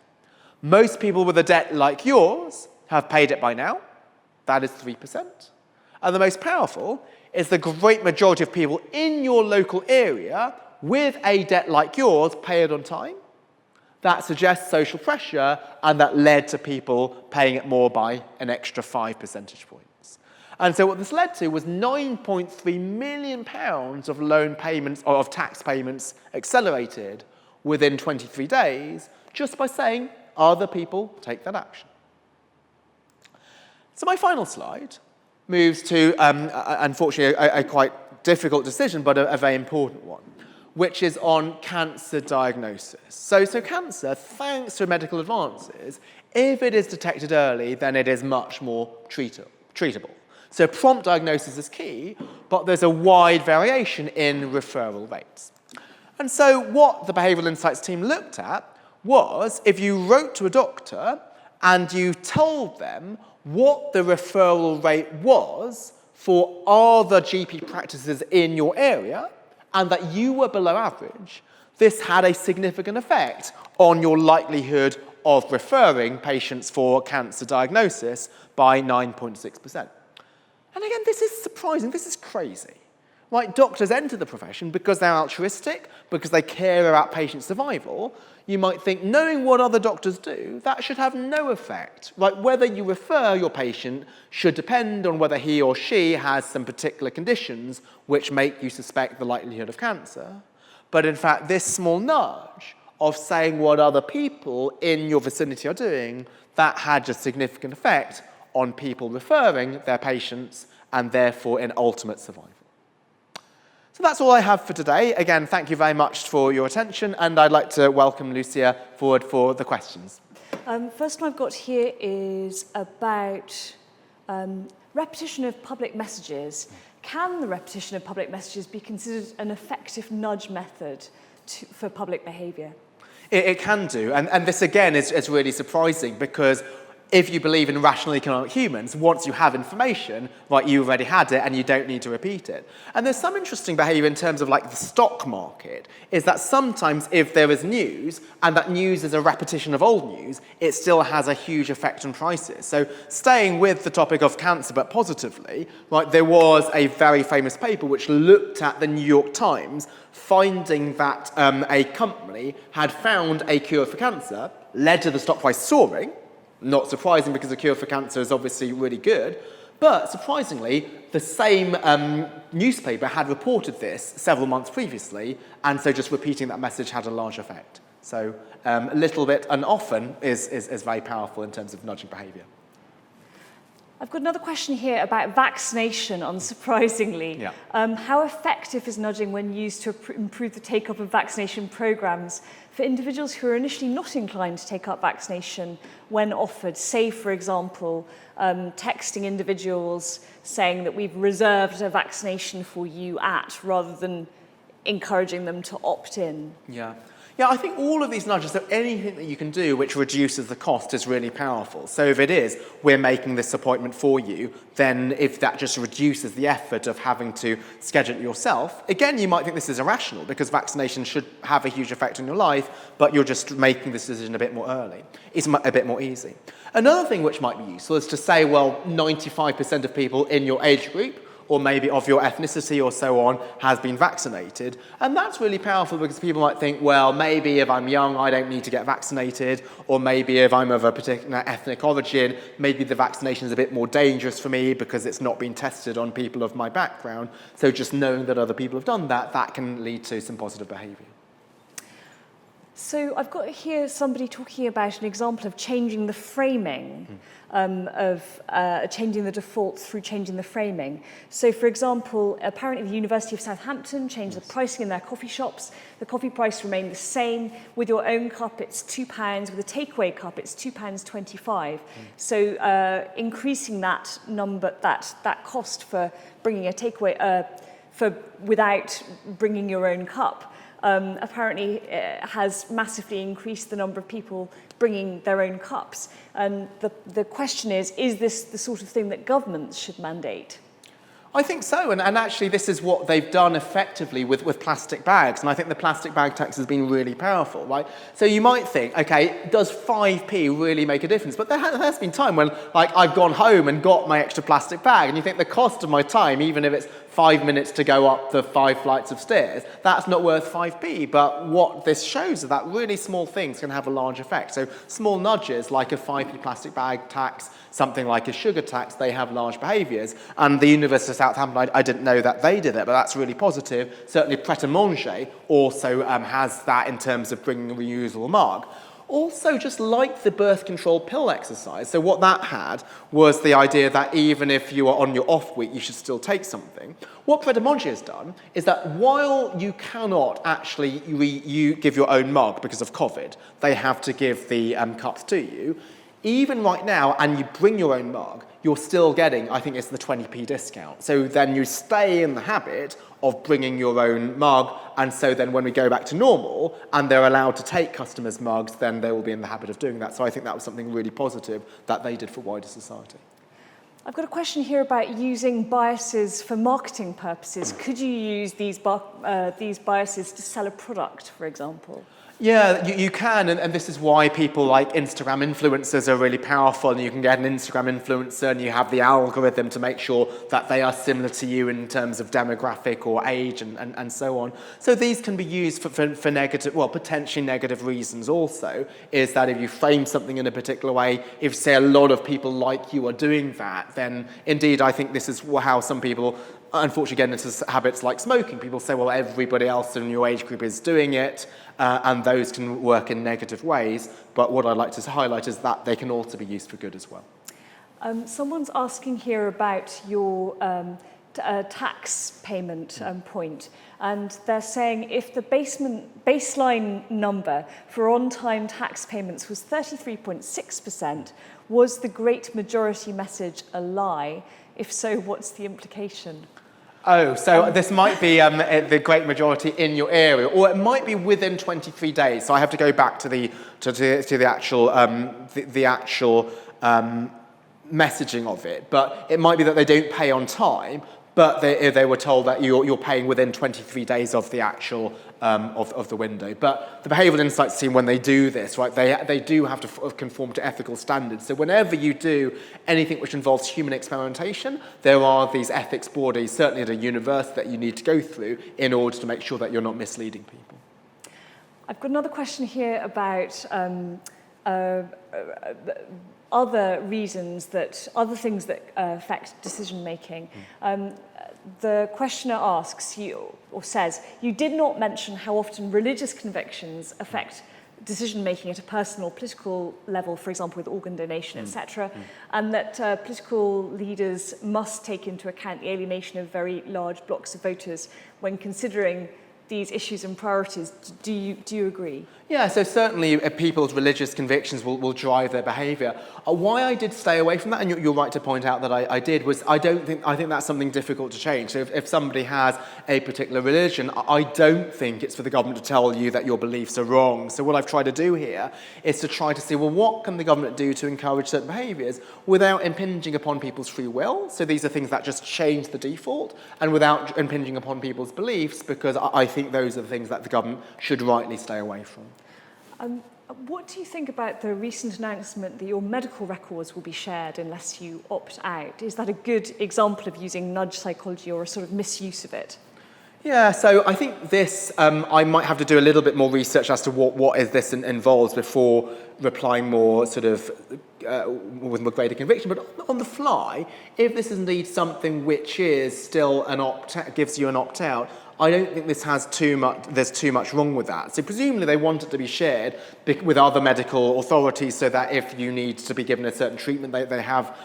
Most people with a debt like yours have paid it by now. That is 3%. And the most powerful is the great majority of people in your local area with a debt like yours, pay it on time. That suggests social pressure, and that led to people paying it more by an extra 5 percentage points. And so what this led to was £9.3 million of loan payments, or of tax payments, accelerated within 23 days, just by saying, other people take that action. So my final slide moves to, unfortunately, a quite difficult decision, but a very important one, which is on cancer diagnosis. So cancer, thanks to medical advances, if it is detected early, then it is much more treatable. So prompt diagnosis is key, but there's a wide variation in referral rates. And so what the behavioural insights team looked at was if you wrote to a doctor and you told them what the referral rate was for other GP practices in your area, and that you were below average, this had a significant effect on your likelihood of referring patients for cancer diagnosis by 9.6%. And again, this is surprising, this is crazy. Right, doctors enter the profession because they're altruistic, because they care about patient survival. You might think, knowing what other doctors do, that should have no effect. Right, whether you refer your patient should depend on whether he or she has some particular conditions which make you suspect the likelihood of cancer. But in fact, this small nudge of saying what other people in your vicinity are doing, that had a significant effect on people referring their patients and therefore in ultimate survival. So that's all I have for today. Again, thank you very much for your attention, and I'd like to welcome Lucia forward for the questions. First one I've got here is about repetition of public messages. Can the repetition of public messages be considered an effective nudge method for public behaviour? It can do, and this again is really surprising, because if you believe in rational economic humans, once you have information, right, you already had it and you don't need to repeat it. And there's some interesting behaviour in terms of like the stock market, is that sometimes if there is news, and that news is a repetition of old news, it still has a huge effect on prices. So staying with the topic of cancer, but positively, right, there was a very famous paper which looked at the New York Times, finding that a company had found a cure for cancer, led to the stock price soaring. Not surprising, because a cure for cancer is obviously really good. But surprisingly, the same newspaper had reported this several months previously, and so just repeating that message had a large effect. So a little bit, and often, is very powerful in terms of nudging behaviour. I've got another question here about vaccination, unsurprisingly. Yeah. How effective is nudging when used to improve the take-up of vaccination programmes for individuals who are initially not inclined to take up vaccination when offered? Say, for example, texting individuals saying that we've reserved a vaccination for you rather than encouraging them to opt in. Yeah, I think all of these nudges, so anything that you can do which reduces the cost is really powerful. So if it is, we're making this appointment for you, then if that just reduces the effort of having to schedule it yourself, again, you might think this is irrational, because vaccination should have a huge effect on your life, but you're just making this decision a bit more early. It's a bit more easy. Another thing which might be useful is to say, well, 95% of people in your age group, or maybe of your ethnicity or so on, has been vaccinated. And that's really powerful, because people might think, well, maybe if I'm young, I don't need to get vaccinated, or maybe if I'm of a particular ethnic origin, maybe the vaccination is a bit more dangerous for me because it's not been tested on people of my background. So just knowing that other people have done that, that can lead to some positive behaviour. So I've got here somebody talking about an example of changing the framing, changing the default through changing the framing. So, for example, apparently the University of Southampton changed the pricing in their coffee shops. The coffee price remained the same. With your own cup, it's £2. With a takeaway cup, it's £2.25. So increasing that number, that cost for bringing a takeaway, without bringing your own cup, apparently has massively increased the number of people bringing their own cups. And the question is this the sort of thing that governments should mandate? I think so, and actually this is what they've done effectively with plastic bags, and I think the plastic bag tax has been really powerful, right? So you might think, okay, does 5p really make a difference? But there has been time when, like, I've gone home and got my extra plastic bag, and you think the cost of my time, even if it's 5 minutes to go up the 5 flights of stairs, that's not worth 5p. But what this shows is that really small things can have a large effect. So small nudges like a 5p plastic bag tax, something like a sugar tax, they have large behaviours. And the University of Southampton, I didn't know that they did it, but that's really positive. Certainly Pret-a-Manger also has that in terms of bringing a reusable mug. Also, just like the birth control pill exercise, so what that had was the idea that even if you are on your off week, you should still take something. What Pret-a-Manger has done is that while you cannot actually you give your own mug because of COVID, they have to give the cups to you, even right now, and you bring your own mug, you're still getting, I think it's the 20p discount. So then you stay in the habit of bringing your own mug, and so then when we go back to normal and they're allowed to take customers' mugs, then they will be in the habit of doing that. So I think that was something really positive that they did for wider society. I've got a question here about using biases for marketing purposes. Could you use these biases to sell a product, for example? Yeah, you can, and this is why people like Instagram influencers are really powerful, and you can get an Instagram influencer and you have the algorithm to make sure that they are similar to you in terms of demographic or age and so on. So these can be used for negative, well, potentially negative reasons also, is that if you frame something in a particular way, if, say, a lot of people like you are doing that, then indeed I think this is how some people unfortunately get into habits like smoking. People say, well, everybody else in your age group is doing it, and those can work in negative ways. But what I'd like to highlight is that they can also be used for good as well. Someone's asking here about your tax payment point, and they're saying if the baseline number for on-time tax payments was 33.6%, was the great majority message a lie? If so, what's the implication? Oh, so this might be the great majority in your area, or it might be within 23 days. So I have to go back to the actual messaging of it. But it might be that they don't pay on time, but they were told that you're paying within 23 days of the actual of the window. But the behavioural insights team, when they do this, right, they do have to conform to ethical standards. So whenever you do anything which involves human experimentation, there are these ethics bodies, certainly at a university, that you need to go through in order to make sure that you're not misleading people. I've got another question here about other things that affect decision making. The questioner asks you, or says, you did not mention how often religious convictions affect decision making at a personal political level, for example, with organ donation, etc., and that political leaders must take into account the alienation of very large blocks of voters when considering these issues and priorities. Do you agree? Yeah, so certainly people's religious convictions will drive their behaviour. Why I did stay away from that, and you're right to point out that I did, was I think that's something difficult to change. So if somebody has a particular religion, I don't think it's for the government to tell you that your beliefs are wrong. So what I've tried to do here is to try to see, well, what can the government do to encourage certain behaviours without impinging upon people's free will? So these are things that just change the default, and without impinging upon people's beliefs, because I think those are the things that the government should rightly stay away from. What do you think about the recent announcement that your medical records will be shared unless you opt out? Is that a good example of using nudge psychology or a sort of misuse of it? Yeah, so I think this, I might have to do a little bit more research as to what is this involves before replying more sort of with more greater conviction. But on the fly, if this is indeed something which is still gives you an opt-out, I don't think there's too much wrong with that. So presumably they want it to be shared with other medical authorities so that if you need to be given a certain treatment, they have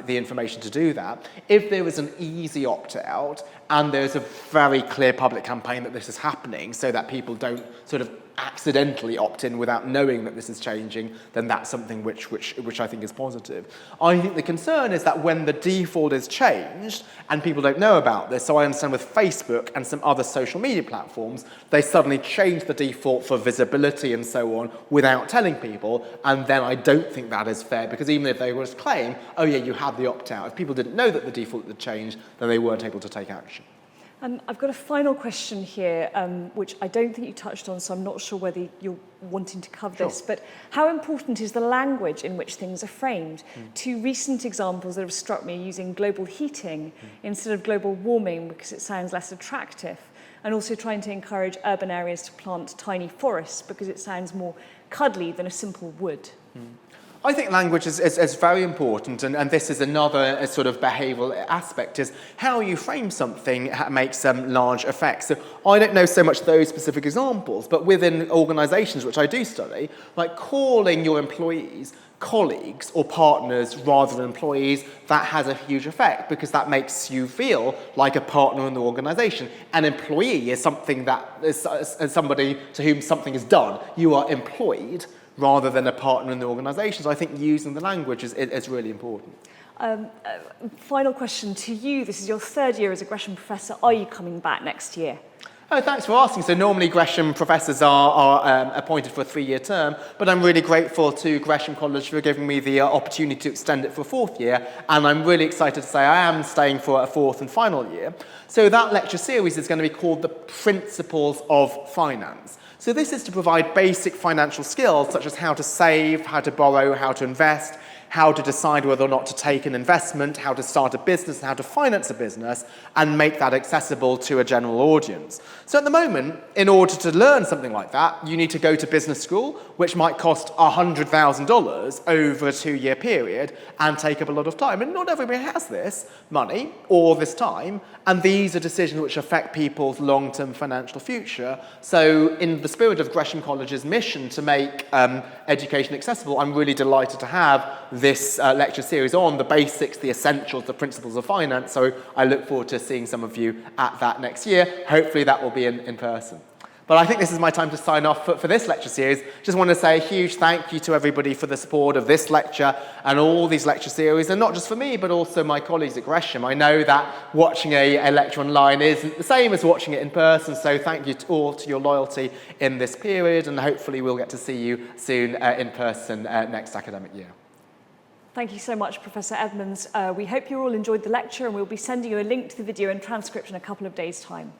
the information to do that. If there is an easy opt-out and there's a very clear public campaign that this is happening so that people don't sort of accidentally opt in without knowing that this is changing, then that's something which I think is positive. I think the concern is that when the default is changed and people don't know about this, so I understand with Facebook and some other social media platforms, they suddenly change the default for visibility and so on without telling people, and then I don't think that is fair, because even if they were to claim, oh yeah, you had the opt-out, if people didn't know that the default had changed, then they weren't able to take action. I've got a final question here, which I don't think you touched on, so I'm not sure whether you're wanting to cover this, but how important is the language in which things are framed? Two recent examples that have struck me using global heating instead of global warming because it sounds less attractive, and also trying to encourage urban areas to plant tiny forests because it sounds more cuddly than a simple wood. I think language is very important, and this is another sort of behavioural aspect, is how you frame something makes large effects. So I don't know so much those specific examples, but within organisations, which I do study, like calling your employees colleagues or partners rather than employees, that has a huge effect because that makes you feel like a partner in the organisation. An employee is something that is somebody to whom something is done. You are employed rather than a partner in the organisation. So I think using the language is really important. Final question to you. This is your third year as a Gresham professor. Are you coming back next year? Oh, thanks for asking. So normally Gresham professors are appointed for a 3-year term, but I'm really grateful to Gresham College for giving me the opportunity to extend it for a 4th year, and I'm really excited to say I am staying for a 4th and final year. So that lecture series is going to be called The Principles of Finance. So this is to provide basic financial skills such as how to save, how to borrow, how to invest, how to decide whether or not to take an investment, how to start a business, and how to finance a business, and make that accessible to a general audience. So at the moment, in order to learn something like that, you need to go to business school, which might cost $100,000 over a 2-year period and take up a lot of time. And not everybody has this money or this time, and these are decisions which affect people's long-term financial future. So in the spirit of Gresham College's mission to make education accessible, I'm really delighted to have this lecture series on the basics, the essentials, the principles of finance. So I look forward to seeing some of you at that next year. Hopefully that will be in person. But I think this is my time to sign off for this lecture series. Just want to say a huge thank you to everybody for the support of this lecture and all these lecture series, and not just for me, but also my colleagues at Gresham. I know that watching a lecture online isn't the same as watching it in person, so thank you all to your loyalty in this period, and hopefully we'll get to see you soon in person next academic year. Thank you so much, Professor Edmans. We hope you all enjoyed the lecture, and we'll be sending you a link to the video and transcript in a couple of days' time.